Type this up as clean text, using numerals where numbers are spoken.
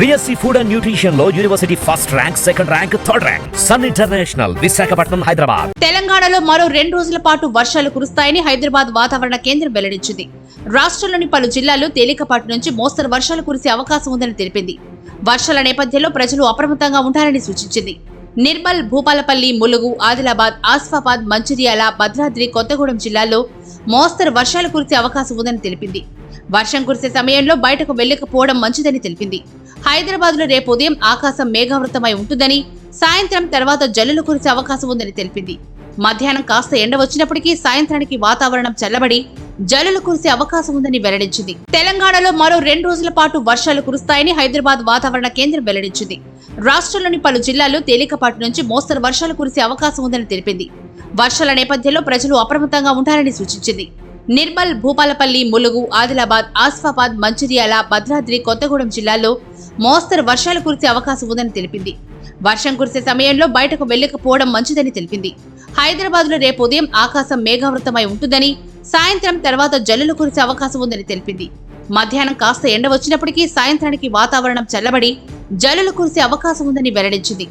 BSc Food and Nutrition లో university first rank, second rank, third rank. Sun International, Visakhapatnam, Hyderabad. తెలంగాణలో మరో 2 రోజుల పాటు వర్షాలు కురుస్తాయని హైదరాబాద్ వాతావరణ కేంద్రం వెల్లడించింది. రాష్ట్రంలోని పలు జిల్లాల్లో తేలికపాటి నుంచి మోస్తరు వర్షాలు కురిసే అవకాశం ఉందని తెలిపింది. వర్షాల నేపథ్యంలో ప్రజలు అప్రమత్తంగా ఉండాలని సూచించింది. నిర్మల్, భూపాలపల్లి, ములుగు, ఆదిలాబాద్, ఆసిఫాబాద్, మంచిర్యాల, భద్రాద్రి, కొత్తగూడెం జిల్లాల్లో మోస్తరు వర్షాలు కురిసే అవకాశం ఉందని తెలిపింది. వర్షం కురిసే సమయంలో బయటకు వెళ్లకపోవడం మంచిదని తెలిపింది. హైదరాబాద్ లో రేపు ఉదయం ఆకాశం మేఘావృతమై ఉంటుందని, సాయంత్రం తర్వాత జల్లులు కురిసే అవకాశం ఉందని తెలిపింది. మధ్యాహ్నం కాస్త ఎండ వచ్చినప్పటికీ సాయంత్రానికి వాతావరణం చల్లబడి జల్లులు కురిసే అవకాశం ఉందని వెల్లడించింది. తెలంగాణలో మరో 2 రోజుల పాటు వర్షాలు కురుస్తాయని హైదరాబాద్ వాతావరణ కేంద్రం వెల్లడించింది. రాష్ట్రంలోని పలు జిల్లాల్లో తేలికపాటి నుంచి మోస్తరు వర్షాలు కురిసే అవకాశం ఉందని తెలిపింది. వర్షాల నేపథ్యంలో ప్రజలు అప్రమత్తంగా ఉండాలని సూచించింది. నిర్మల్, భూపాలపల్లి, ములుగు, ఆదిలాబాద్, ఆసిఫాబాద్, మంచిర్యాల, భద్రాద్రి, కొత్తగూడెం జిల్లాల్లో మోస్తరు వర్షాలు కురిసే అవకాశం ఉందని తెలిపింది. వర్షం కురిసే సమయంలో బయటకు వెళ్లకపోవడం మంచిదని తెలిపింది. హైదరాబాద్ లో రేపు ఉదయం ఆకాశం మేఘావృతమై ఉంటుందని, సాయంత్రం తర్వాత జల్లులు కురిసే అవకాశం ఉందని తెలిపింది. మధ్యాహ్నం కాస్త ఎండ వచ్చినప్పటికీ సాయంత్రానికి వాతావరణం చల్లబడి జల్లులు కురిసే అవకాశం ఉందని వెల్లడించింది.